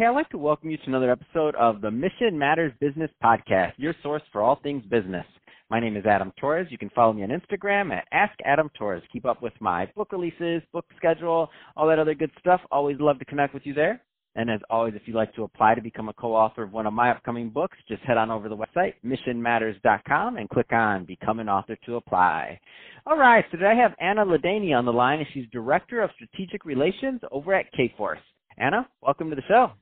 Hey, I'd like to welcome you to another episode of the Mission Matters Business Podcast, your source for all things business. My name is Adam Torres. You can follow me on Instagram at AskAdamTorres. Keep up with my book releases, book schedule, all that other good stuff. Always love to connect with you there. And as always, if you'd like to apply to become a co-author of one of my upcoming books, just head on over to the website, missionmatters.com, and click on Become an Author to apply. All right, so today I have Anna Ladanyi on the line, and she's Director of Strategic Relations over at Kforce. Anna, welcome to the show.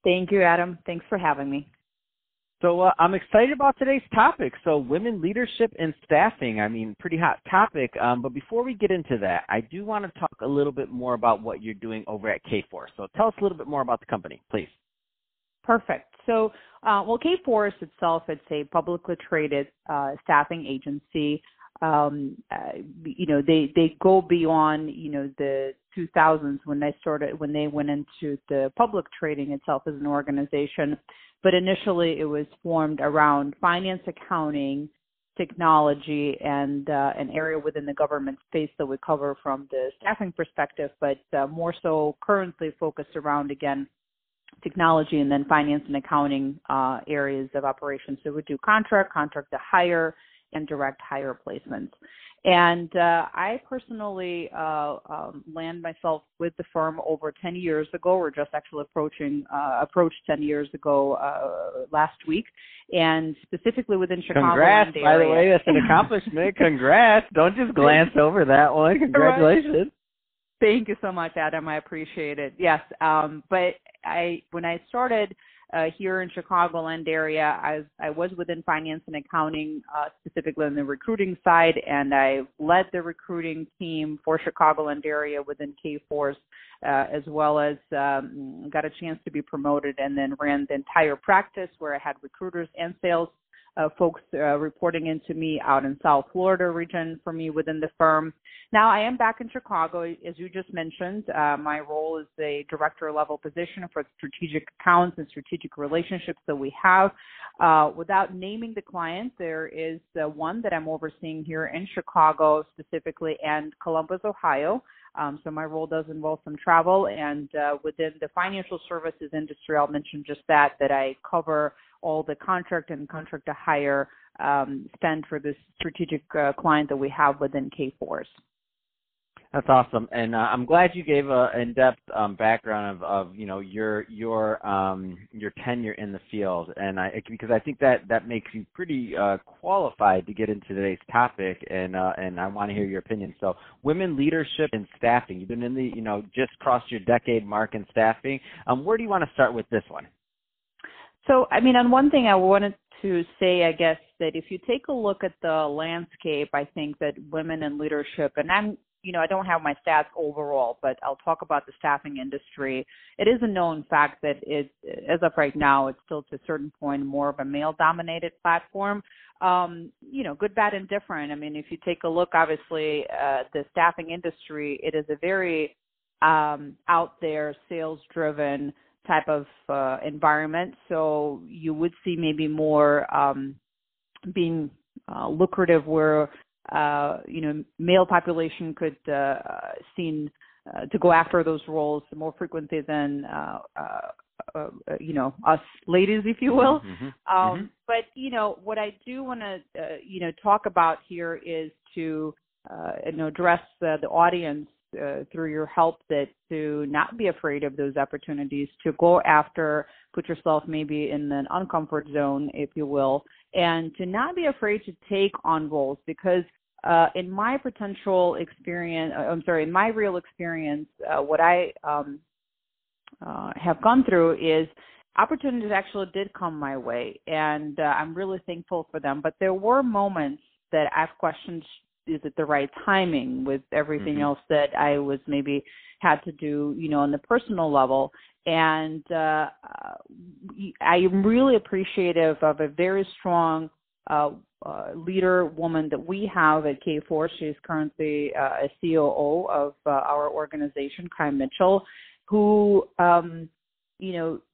Thank you, Adam. Thanks for having me. So I'm excited about today's topic. So women leadership and staffing, pretty hot topic. But before we get into that, I do want to talk a little bit more about what you're doing over at Kforce. So tell us a little bit more about the company, please. Perfect. So, Kforce itself, it's a publicly traded staffing agency. They go beyond, the 2000s when they went into the public trading itself as an organization. But initially it was formed around finance, accounting, technology, and an area within the government space that we cover from the staffing perspective, but more so currently focused around, again, technology and then finance and accounting areas of operations. So we do contract to hire, and direct hire placements. And I personally land myself with the firm over 10 years ago. We're just actually approached 10 years ago last week, and specifically within Chicago. Congrats, by the way, that's an accomplishment. Congrats. Don't just glance over that one. Congratulations. Thank you so much, Adam. I appreciate it. Yes, but when I started here in Chicagoland area, I was within finance and accounting, specifically on the recruiting side, and I led the recruiting team for Chicagoland area within Kforce, as well as got a chance to be promoted and then ran the entire practice where I had recruiters and sales folks reporting into me out in South Florida region for me within the firm. Now I am back in Chicago, as you just mentioned. My role is a director level position for strategic accounts and strategic relationships that we have. Without naming the client, there is one that I'm overseeing here in Chicago specifically and Columbus, Ohio. So my role does involve some travel, and within the financial services industry, I'll mention just that I cover all the contract and contract to hire spend for this strategic client that we have within Kforce. That's awesome, and I'm glad you gave an in-depth background of your tenure in the field, and because I think that makes you pretty qualified to get into today's topic, and I want to hear your opinion. So, women leadership and staffing. You've been in the just crossed your decade mark in staffing. Where do you want to start with this one? So, on one thing I wanted to say, I guess, that if you take a look at the landscape, I think that women in leadership, and I don't have my stats overall, but I'll talk about the staffing industry. It is a known fact that as of right now, it's still to a certain point more of a male-dominated platform. Good, bad, and different. If you take a look, obviously, the staffing industry, it is a very out there, sales-driven type of environment. So you would see maybe more being lucrative where male population could seen to go after those roles more frequently than us ladies, if you will. But what I do want to talk about here is to address the audience through your help to not be afraid of those opportunities, to go after, put yourself maybe in an uncomfort zone, if you will, and to not be afraid to take on roles, because in my real experience, what I have gone through is opportunities actually did come my way, and I'm really thankful for them. But there were moments that I've questioned, is it the right timing with everything else that I was maybe had to do, on the personal level. And I am really appreciative of a very strong leader woman that we have at Kforce. She's currently a COO of our organization, Kai Mitchell, who,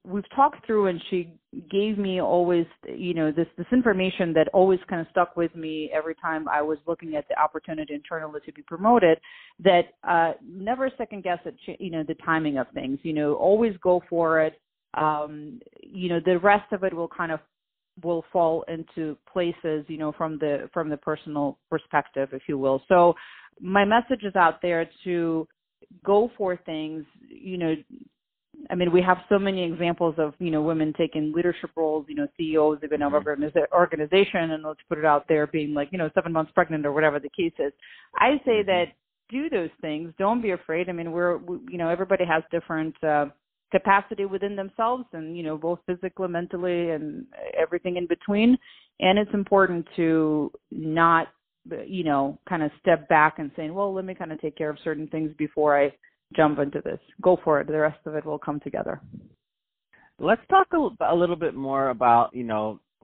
we've talked through, and she gave me always, this information that always kind of stuck with me every time I was looking at the opportunity internally to be promoted, that never second guess at, the timing of things, always go for it. The rest of it will fall into places, from the personal perspective, if you will. So my message is out there to go for things. We have so many examples of, women taking leadership roles, CEOs of an organization, and let's put it out there, being 7 months pregnant or whatever the case is. I say that do those things. Don't be afraid. Everybody has different capacity within themselves, and both physically, mentally, and everything in between. And it's important to not kind of step back and saying, well, let me kind of take care of certain things before I jump into this. Go for it. The rest of it will come together. Let's talk a little bit more about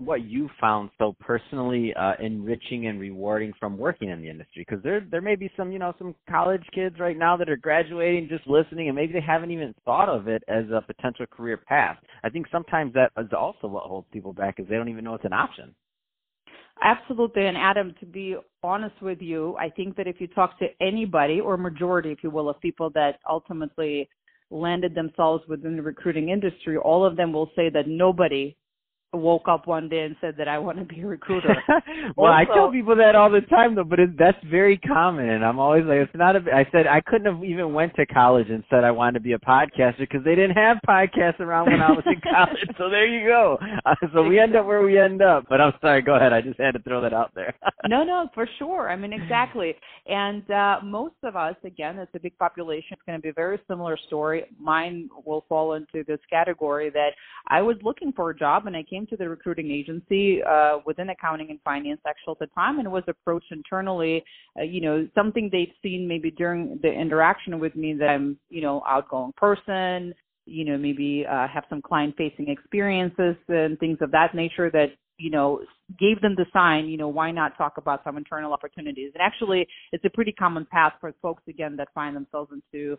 what you found so personally enriching and rewarding from working in the industry, because there may be some some college kids right now that are graduating, just listening, and maybe they haven't even thought of it as a potential career path. I think sometimes that is also what holds people back, is they don't even know it's an option. Absolutely. And Adam, to be honest with you, I think that if you talk to anybody, or majority, if you will, of people that ultimately landed themselves within the recruiting industry, all of them will say that nobody woke up one day and said that I want to be a recruiter. Well, I tell people that all the time, though, but that's very common. And I'm always like, I said I couldn't have even went to college and said I wanted to be a podcaster, because they didn't have podcasts around when I was in college. So there you go. So we end up where we end up. But I'm sorry, go ahead. I just had to throw that out there. No, for sure. Exactly. And most of us, again, it's a big population. It's going to be a very similar story. Mine will fall into this category that I was looking for a job, and I came to the recruiting agency within accounting and finance actually at the time, and was approached internally, something they'd seen maybe during the interaction with me, that I'm, outgoing person, maybe have some client-facing experiences and things of that nature that, gave them the sign, why not talk about some internal opportunities? And actually, it's a pretty common path for folks, again, that find themselves into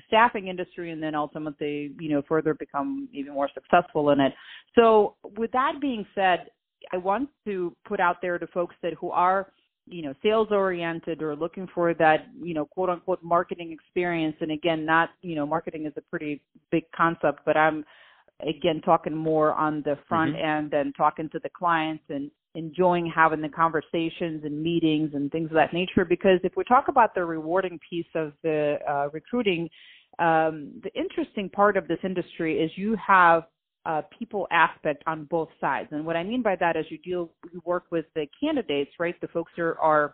staffing industry and then ultimately, further become even more successful in it. So with that being said, I want to put out there to folks who are, sales oriented or looking for that, quote unquote marketing experience. And again, not, marketing is a pretty big concept, but I'm, again, talking more on the front end and talking to the clients and enjoying having the conversations and meetings and things of that nature. Because if we talk about the rewarding piece of the recruiting, the interesting part of this industry is you have people aspect on both sides. And what I mean by that is you work with the candidates, right? The folks who are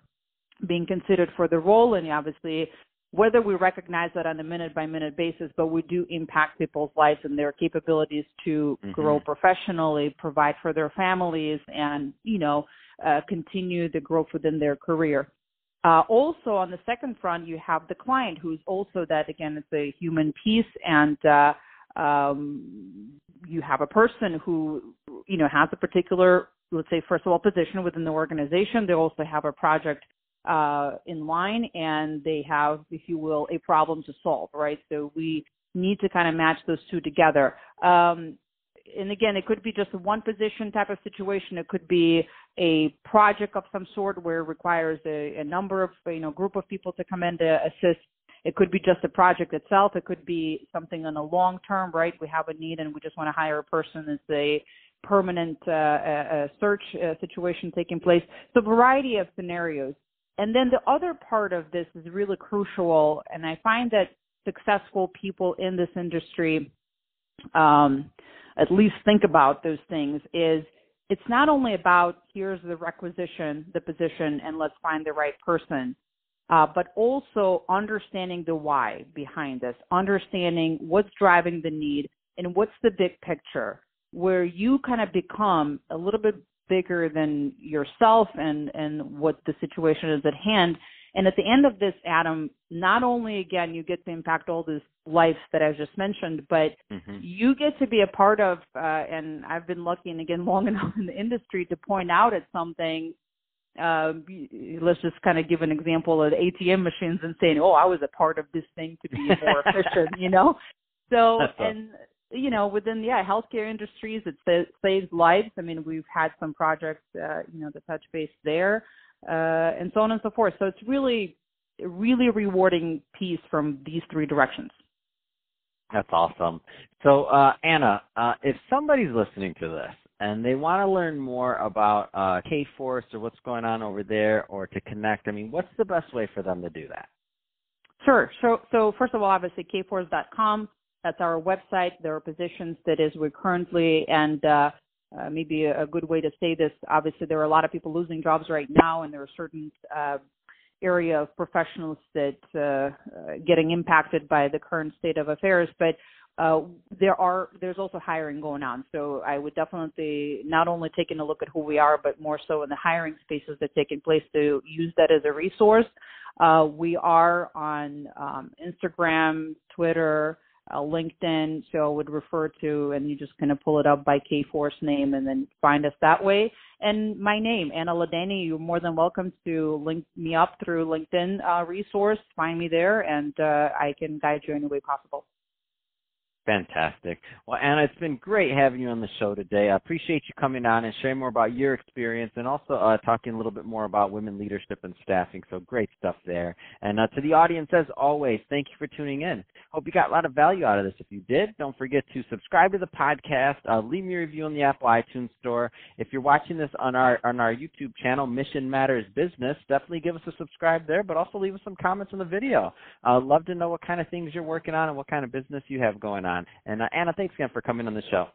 being considered for the role, and obviously whether we recognize that on a minute-by-minute basis, but we do impact people's lives and their capabilities to grow professionally, provide for their families, and, continue the growth within their career. Also, on the second front, you have the client, who's also that, again, it's a human piece, and you have a person who, has a particular, let's say, first of all, position within the organization. They also have a project in line, and they have, if you will, a problem to solve, right? So we need to kind of match those two together. And again, it could be just a one position type of situation. It could be a project of some sort where it requires a number of, group of people to come in to assist. It could be just a project itself. It could be something on a long term, right? We have a need and we just want to hire a person. It's a permanent search situation taking place. So a variety of scenarios. And then the other part of this is really crucial, and I find that successful people in this industry at least think about those things, is it's not only about here's the requisition, the position, and let's find the right person, but also understanding the why behind this, understanding what's driving the need and what's the big picture, where you kind of become a little bit bigger than yourself and what the situation is at hand. And at the end of this, Adam, not only, again, you get to impact all these lives that I just mentioned, but you get to be a part of, and I've been lucky, and again, long enough in the industry to point out at something. Let's just kind of give an example of ATM machines and saying, oh, I was a part of this thing to be more efficient, So, and within healthcare industries, it saves lives. I mean, we've had some projects, that touch base there, and so on and so forth. So it's really a rewarding piece from these three directions. That's awesome. So, Anna, if somebody's listening to this and they want to learn more about Kforce or what's going on over there or to connect, I mean, what's the best way for them to do that? Sure. So first of all, obviously, kforce.com. That's our website. There are positions that is we're currently, and maybe a good way to say this, obviously, there are a lot of people losing jobs right now, and there are certain area of professionals that getting impacted by the current state of affairs. But there's also hiring going on. So I would definitely not only taking a look at who we are, but more so in the hiring spaces that are taking place to use that as a resource. We are on Instagram, Twitter, LinkedIn, so I would refer to, and you just kind of pull it up by Kforce name and then find us that way. And my name, Anna Ladanyi, you're more than welcome to link me up through LinkedIn resource, find me there, and I can guide you any way possible. Fantastic. Well, Anna, it's been great having you on the show today. I appreciate you coming on and sharing more about your experience and also talking a little bit more about women leadership and staffing. So great stuff there. And to the audience, as always, thank you for tuning in. Hope you got a lot of value out of this. If you did, don't forget to subscribe to the podcast. Leave me a review on the Apple iTunes Store. If you're watching this on our YouTube channel, Mission Matters Business, definitely give us a subscribe there, but also leave us some comments on the video. I'd love to know what kind of things you're working on and what kind of business you have going on. And Anna, thanks again for coming on the show.